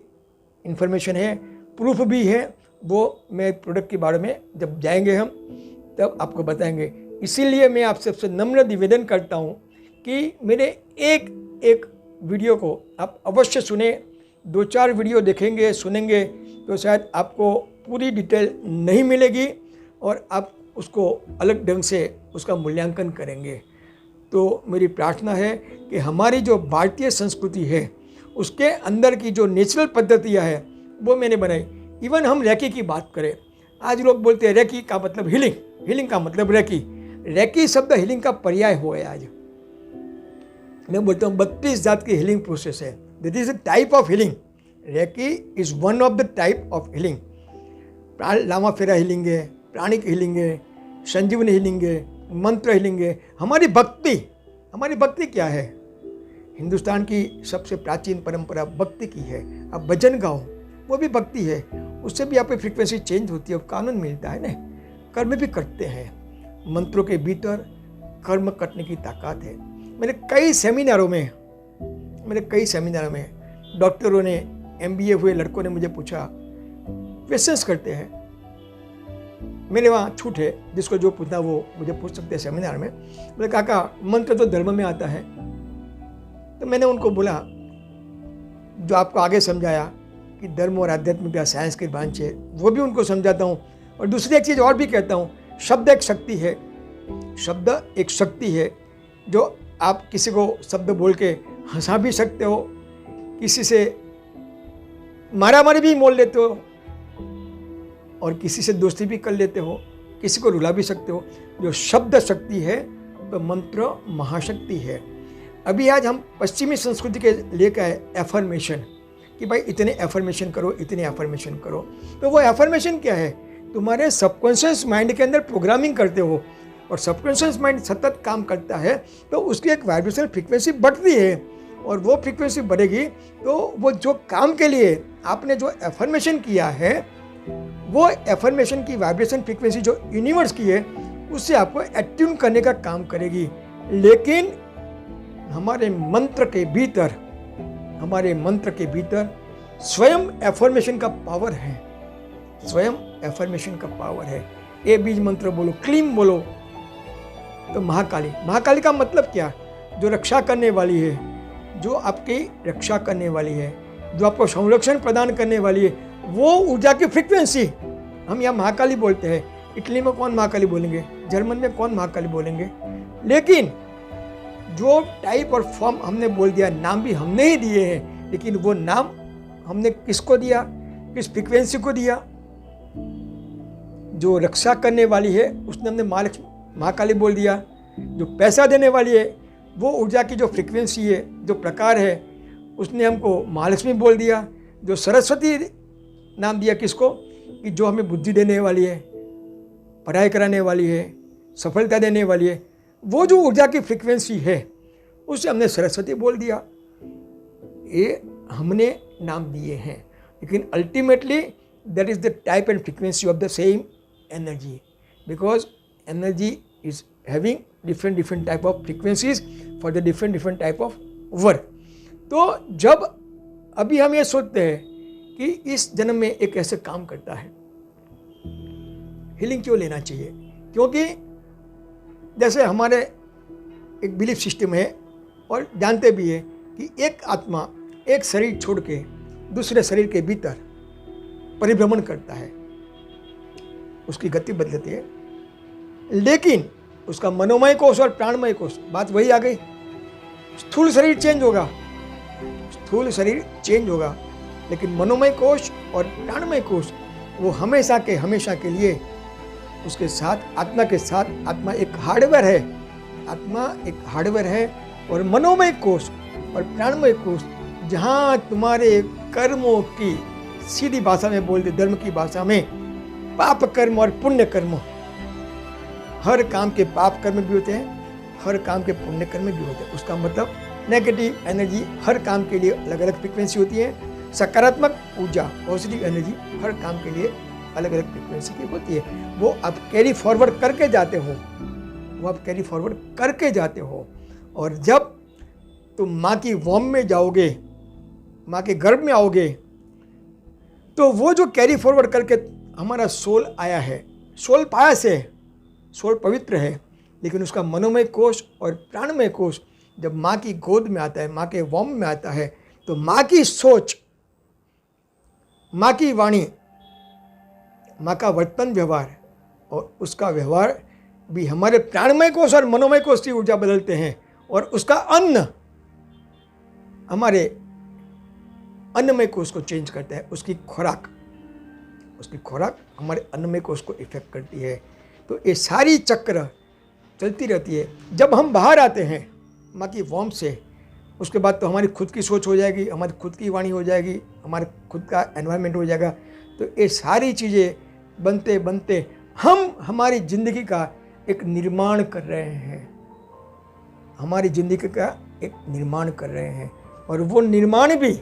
इन्फॉर्मेशन है, प्रूफ भी है, वो मैं प्रोडक्ट के बारे में जब जाएंगे हम तब आपको बताएंगे। इसीलिए मैं आप सबसे नम्र निवेदन करता हूँ कि मेरे एक एक वीडियो को आप अवश्य सुने। 2-4 वीडियो देखेंगे, सुनेंगे तो शायद आपको पूरी डिटेल नहीं मिलेगी और आप उसको अलग ढंग से उसका मूल्यांकन करेंगे। तो मेरी प्रार्थना है कि हमारी जो भारतीय संस्कृति है उसके अंदर की जो नेचुरल पद्धतियाँ हैं वो मैंने बनाई। इवन हम रेकी की बात करें, आज लोग बोलते हैं रेकी का मतलब हीलिंग, हीलिंग का मतलब रेकी। रेकी शब्द हीलिंग का पर्याय हो गया। आज मैं बोलता हूँ 32 जात की हीलिंग प्रोसेस है। This is a type of healing. Reiki is one of the type of healing. Lama Fera healing है, प्राणिक हीलिंग है, संजीवनी हीलिंग है, मंत्र हिलेंगे, हमारी भक्ति क्या है? हिंदुस्तान की सबसे प्राचीन परंपरा भक्ति की है। आप भजन गाओ, वो भी भक्ति है, उससे भी आपकी फ्रीक्वेंसी चेंज होती है और कानून मिलता है ना। कर्म भी करते हैं, मंत्रों के भीतर कर्म करने की ताकत है। मेरे कई सेमिनारों में डॉक्टरों ने, MBA हुए लड़कों ने मुझे पूछा, क्वेश्चंस करते हैं, मेरे वहाँ छूट है, जिसको जो पूछना वो मुझे पूछ सकते हैं सेमिनार में। बोले काका मंत्र तो धर्म में आता है। तो मैंने उनको बोला, जो आपको आगे समझाया कि धर्म और आध्यात्मिकता साइंस की ब्रांच है, वो भी उनको समझाता हूँ। और दूसरी एक चीज़ और भी कहता हूँ, शब्द एक शक्ति है जो आप किसी को शब्द बोल के हंसा भी सकते हो, किसी से मारामारी भी मोल लेते हो और किसी से दोस्ती भी कर लेते हो, किसी को रुला भी सकते हो। जो शब्द शक्ति है तो मंत्र महाशक्ति है। अभी आज हम पश्चिमी संस्कृति के लेकर आए एफर्मेशन, कि भाई इतने एफर्मेशन करो, इतने एफर्मेशन करो। तो वो एफर्मेशन क्या है? तुम्हारे सबकॉन्शियस माइंड के अंदर प्रोग्रामिंग करते हो, और सबकॉन्शियस माइंड सतत काम करता है तो उसकी एक वाइब्रेशनल फ्रीक्वेंसी बढ़ती है, और वो फ्रीक्वेंसी बढ़ेगी तो वो जो काम के लिए आपने जो एफर्मेशन किया है, वो एफर्मेशन की वाइब्रेशन फ्रीक्वेंसी जो यूनिवर्स की है, उससे आपको एट्यून करने का काम करेगी। लेकिन हमारे मंत्र के भीतर स्वयं एफर्मेशन का पावर है। ए बीज मंत्र बोलो, क्लीम बोलो, तो महाकाली का मतलब क्या? जो रक्षा करने वाली है, जो आपकी रक्षा करने वाली है, जो आपको संरक्षण प्रदान करने वाली है, वो ऊर्जा की फ्रीक्वेंसी हम यहाँ महाकाली बोलते हैं। इटली में कौन महाकाली बोलेंगे, जर्मन में कौन महाकाली बोलेंगे? लेकिन जो टाइप और फॉर्म हमने बोल दिया, नाम भी हमने ही दिए हैं, लेकिन वो नाम हमने किसको दिया, किस फ्रीक्वेंसी को दिया? जो रक्षा करने वाली है उसने हमने महाकाली बोल दिया। जो पैसा देने वाली है, वो ऊर्जा की जो फ्रीक्वेंसी है, जो प्रकार है, उसने हमको महालक्ष्मी बोल दिया। जो सरस्वती नाम दिया किसको, कि जो हमें बुद्धि देने वाली है, पढ़ाई कराने वाली है, सफलता देने वाली है, वो जो ऊर्जा की फ्रीक्वेंसी है, उसे हमने सरस्वती बोल दिया। ये हमने नाम दिए हैं, लेकिन ultimately that is the type and frequency of the same energy, because energy is having different type of frequencies for the different type of work। तो जब अभी हम ये सोचते हैं कि इस जन्म में एक ऐसे काम करता है, हीलिंग क्यों लेना चाहिए? क्योंकि जैसे हमारे एक बिलीफ सिस्टम है और जानते भी है कि एक आत्मा एक शरीर छोड़ के दूसरे शरीर के भीतर परिभ्रमण करता है, उसकी गति बदलती है, लेकिन उसका मनोमय कोश और प्राणमय कोश, बात वही आ गई। स्थूल शरीर चेंज होगा, लेकिन मनोमय कोश और प्राणमय कोश वो हमेशा के लिए उसके साथ, आत्मा के साथ। आत्मा एक हार्डवेयर है, और मनोमय कोश और प्राणमय कोश जहाँ तुम्हारे कर्मों की, सीधी भाषा में बोल दे, धर्म की भाषा में, पाप कर्म और पुण्य कर्म। हर काम के पाप कर्म भी होते हैं, हर काम के पुण्य कर्म भी होते हैं। उसका मतलब नेगेटिव एनर्जी हर काम के लिए अलग अलग फ्रीक्वेंसी होती है, सकारात्मक ऊर्जा पॉजिटिव एनर्जी हर काम के लिए अलग अलग फ्रीक्वेंसी की होती है। वो आप कैरी फॉरवर्ड करके जाते हो, और जब तुम माँ की वॉम में जाओगे, माँ के गर्भ में आओगे, तो वो जो कैरी फॉरवर्ड करके हमारा सोल आया है, सोल पायस है, सोल पवित्र है, लेकिन उसका मनोमय कोश और प्राणमय कोश जब माँ की गोद में आता है, माँ के वॉम में आता है, तो माँ की सोच, माँ की वाणी, माँ का वर्तन व्यवहार और उसका व्यवहार भी हमारे प्राणमय कोश और मनोमय कोश की ऊर्जा बदलते हैं, और उसका अन्न हमारे अन्नमय कोश को चेंज करता है। उसकी खुराक हमारे अन्नमय कोश को इफेक्ट करती है। तो ये सारी चक्र चलती रहती है। जब हम बाहर आते हैं माँ की वॉर्म से, उसके बाद तो हमारी खुद की सोच हो जाएगी, हमारी खुद की वाणी हो जाएगी, हमारे खुद का एनवायरनमेंट हो जाएगा। तो ये सारी चीज़ें बनते बनते हम हमारी ज़िंदगी का एक निर्माण कर रहे हैं, हमारी जिंदगी का एक निर्माण कर रहे हैं। और वो निर्माण भी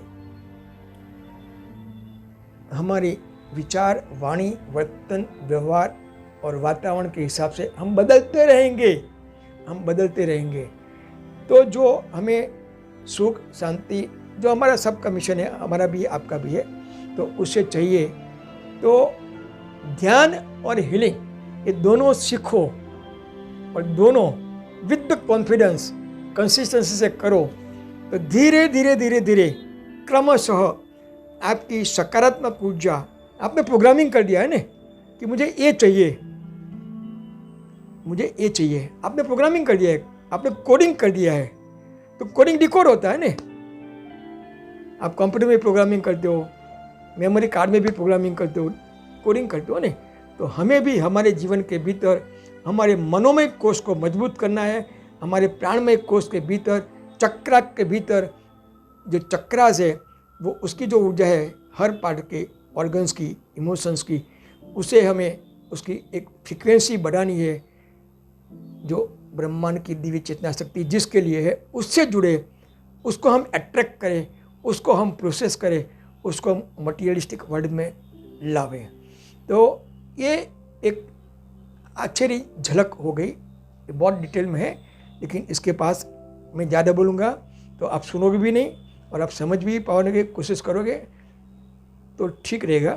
हमारी विचार, वाणी, वर्तन, व्यवहार और वातावरण के हिसाब से हम बदलते रहेंगे। तो जो हमें सुख, शांति, जो हमारा सबका मिशन है, हमारा भी आपका भी है, तो उससे चाहिए तो ध्यान और हीलिंग ये दोनों सीखो और दोनों विद द कॉन्फिडेंस, कंसिस्टेंसी से करो, तो धीरे धीरे क्रमशः आपकी सकारात्मक ऊर्जा, आपने प्रोग्रामिंग कर दिया है ना कि मुझे ये चाहिए, आपने प्रोग्रामिंग कर दिया है, आपने कोडिंग कर दिया है। तो कोडिंग डिकोड होता है ना, आप कंप्यूटर में प्रोग्रामिंग करते हो, मेमोरी कार्ड में भी प्रोग्रामिंग करते हो, कोडिंग करते हो ना। तो हमें भी हमारे जीवन के भीतर हमारे मनोमय कोश को मजबूत करना है, हमारे प्राणमय कोश के भीतर, चक्रा के भीतर जो चक्रास है, वो उसकी जो ऊर्जा है हर पार्ट के ऑर्गन्स की, इमोशंस की, उसे हमें उसकी एक फ्रीक्वेंसी बढ़ानी है, जो ब्रह्मांड की दिव्य चेतना शक्ति जिसके लिए है उससे जुड़े, उसको हम अट्रैक्ट करें, उसको हम प्रोसेस करें, उसको हम मटीरियलिस्टिक वर्ल्ड में लावें। तो ये एक अच्छी झलक हो गई, ये बहुत डिटेल में है, लेकिन इसके पास मैं ज़्यादा बोलूँगा तो आप सुनोगे भी नहीं और आप समझ भी पाने की कोशिश करोगे तो ठीक रहेगा।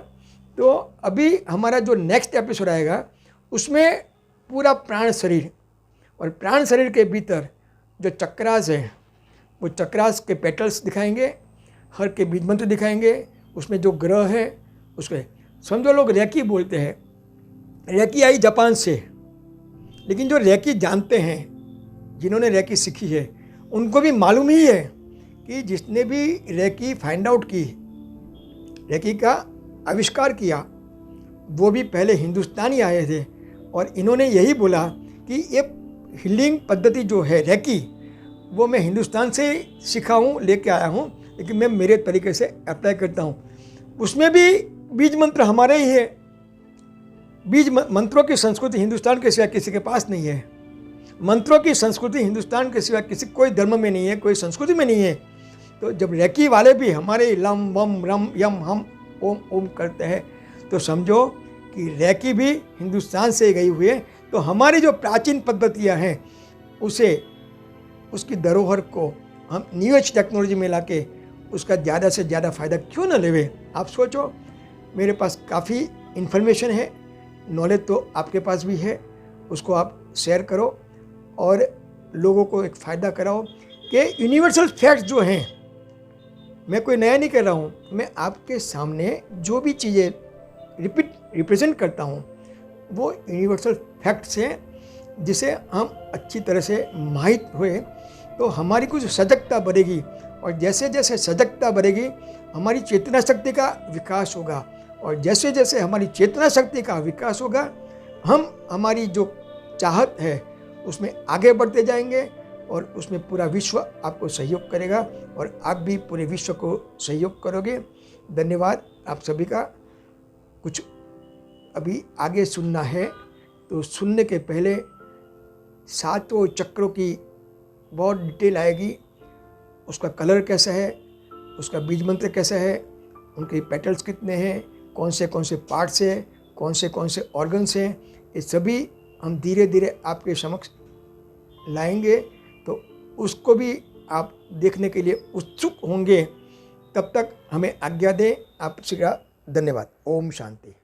तो अभी हमारा जो नेक्स्ट एपिसोड आएगा उसमें पूरा प्राण शरीर, और प्राण शरीर के भीतर जो चक्रास है वो चक्रास के पेटल्स दिखाएंगे, हर के बीज मंत्र दिखाएंगे, उसमें जो ग्रह है उसके, समझो लोग रेकी बोलते हैं, रेकी आई जापान से, लेकिन जो रेकी जानते हैं, जिन्होंने रेकी सीखी है, उनको भी मालूम ही है कि जिसने भी रेकी फाइंड आउट की, रेकी का आविष्कार किया, वो भी पहले हिंदुस्तानी आए थे और इन्होंने यही बोला कि ये हीलिंग पद्धति जो है रेकी, वो मैं हिंदुस्तान से सीखा हूँ, लेके आया हूँ, लेकिन मैं मेरे तरीके से अप्लाई करता हूँ। उसमें भी बीज मंत्र हमारे ही है, बीज मंत्रों की संस्कृति हिंदुस्तान के सिवा किसी के पास नहीं है। मंत्रों की संस्कृति हिंदुस्तान के सिवा किसी कोई धर्म में नहीं है, कोई संस्कृति में नहीं है। तो जब रेकी वाले भी हमारे लम वम रम यम हम ओम ओम करते हैं, तो समझो कि रेकी भी हिंदुस्तान से गई हुई है। तो हमारी जो प्राचीन पद्धतियाँ हैं उसे, उसकी धरोहर को हम न्यू एज टेक्नोलॉजी में लाके उसका ज़्यादा से ज़्यादा फ़ायदा क्यों ना लेवे। आप सोचो, मेरे पास काफ़ी इन्फॉर्मेशन है, नॉलेज तो आपके पास भी है, उसको आप शेयर करो और लोगों को एक फ़ायदा कराओ कि यूनिवर्सल फैक्ट्स जो हैं, मैं कोई नया नहीं कर रहा हूँ, मैं आपके सामने जो भी चीज़ें रिप्रेजेंट करता हूँ वो यूनिवर्सल फैक्ट्स हैं, जिसे हम अच्छी तरह से माहित हुए तो हमारी कुछ सजगता बढ़ेगी, और जैसे जैसे सजगता बढ़ेगी हमारी चेतना शक्ति का विकास होगा, और जैसे जैसे हमारी चेतना शक्ति का विकास होगा हम हमारी जो चाहत है उसमें आगे बढ़ते जाएंगे, और उसमें पूरा विश्व आपको सहयोग करेगा और आप भी पूरे विश्व को सहयोग करोगे। धन्यवाद आप सभी का। कुछ अभी आगे सुनना है तो सुनने के पहले सातों चक्रों की बहुत डिटेल आएगी, उसका कलर कैसा है, उसका बीज मंत्र कैसा है, उनके पेटल्स कितने हैं, कौन से पार्ट्स हैं, कौन से ऑर्गन्स हैं, ये सभी हम धीरे धीरे आपके समक्ष लाएंगे। तो उसको भी आप देखने के लिए उत्सुक होंगे। तब तक हमें आज्ञा दें। आप सभी का धन्यवाद। ओम शांति।